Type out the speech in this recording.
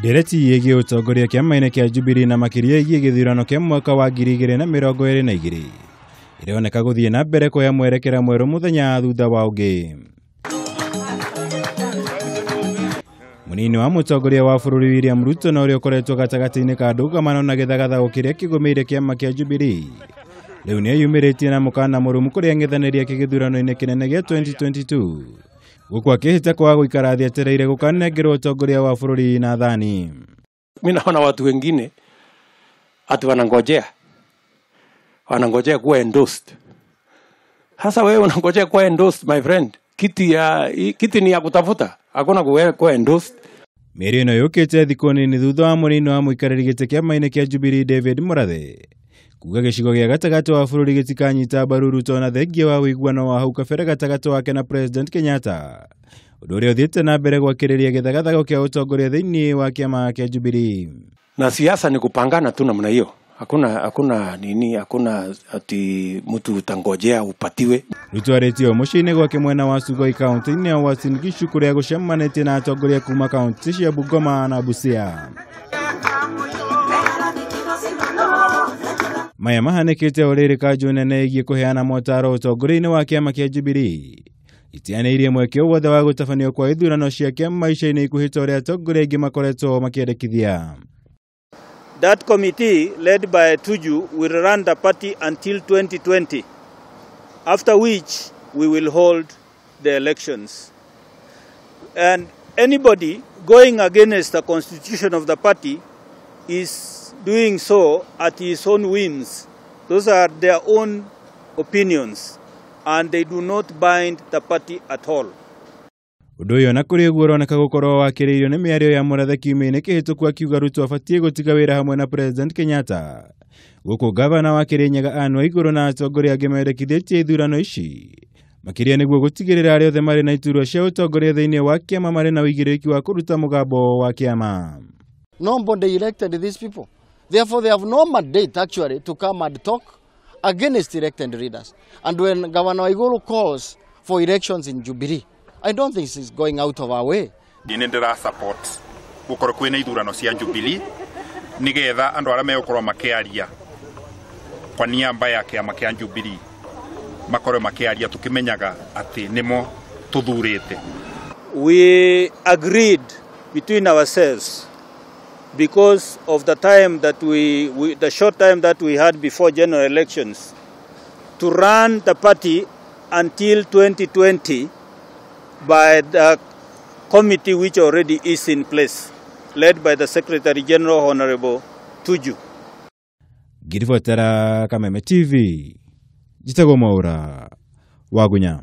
Ndereti yegie utongoria kiama-ini kia Jubilee na makiria yegie githurano kia mwaka wa 2022 ironeka guthie na mbere kuya mwerekera mweru muthenya thutha wa ungi. Munini wa mutongoria wa bururi William Ruto na uria ukoretwo gatagati-ini ka ndugamano na githagathago kiria kigumiire kiama kia Jubilee riu ni yumiritie na mukana murumu kuria ng'ethaniria githurano-ini kinene gia 2022 guku akihita kwa guikara thii etereire gukanengerwo utongoria wa bururi na thani. Mimi naona watu wengine ati wanangojea kuwa endorsed. Hasa wewe unangojea kuwa endorsed, my friend. Kiti ni ya kutafuta, hakuna kuwa endorsed. Mĩario ĩno yũkĩte thikũ nini thutha wa mũnini wa mũikarĩri gĩtĩ kĩama-inĩ kĩa Jubilee David Murathe kuuga gĩcigo gĩa gatagatĩ wa bũrũri gĩtikanyita mbaru Ruto na thengia wa ũiguano wa hau kabere gatagatĩ wake na President Kenyatta, ũndũ ũrĩa ũthiĩte na mbere gwakĩrĩria gĩthagathago kĩa ũtongoria thĩinĩ wa kĩama kĩa Jubilee. Na siasa ni kupangana tu namna hiyo. Hakuna ati mtu utangojea upatiwe. Ruto aretio mucii-ini gwake mwena wa Sugoi Kaunti ni Uasin Gishu kuria gucemanĩtie na atongoria kuma kaunti cia Bungoma na Busia. Maya mahanĩkĩte ũrĩrĩ kanjũ nene ĩgiĩ kũheana motaro ũtongoria-inĩ wa kĩama kĩa Jubilee itianĩirie mweke owothe wa gũtabanio kwa ithurano cia kĩama ica-ini ikuhĩte ũrĩa atongoria aingĩ makoretwo makĩendekithia. That committee, led by Tuju, will run the party until 2020, after which we will hold the elections. And anybody going against the constitution of the party is doing so at his own whims. Those are their own opinions, and they do not bind the party at all. Ũndũ ũyũ na kũrĩ guo ũroneka gũkorwo wakĩrĩirio nĩ mĩario ya Murathe kiumia-inĩ kĩhĩtũku akiuga Ruto abatie gũtiga wĩra hamwe na President Kenyatta. Gũkũ gavana wa Kĩrĩnyaga Anne Waigũrũ na atongoria angĩ mendekithĩtie ithurano ici makĩria nĩguo gũtigĩrĩra arĩa othe marĩ na iturwa cia ũtongoria thĩinĩ wa kĩama marĩ na ũigĩrĩrĩki wa kũruta mũgambo wa kĩama. Nobody elected these people. Therefore, they have no mandate actually to come and talk against elected leaders. And when Governor Waigũrũ calls for elections in Jubilee, I don't think this is going out of our way. Ndĩra support gukorwo kwĩna ithurano cia Jubilee nigetha andu arĩa megũkorwo makĩaria kwa niaba ya kĩama kĩa Jubilee makorwo makĩaria tukimenyaga atĩ nimo tuthurĩte. We agreed between ourselves because of the time that the short time that we had before general elections to run the party until 2020 by the committee which already is in place, led by the Secretary General Honorable Tuju. Girifuatara Kameme TV, Jitagwo Mwaura, Wagunya.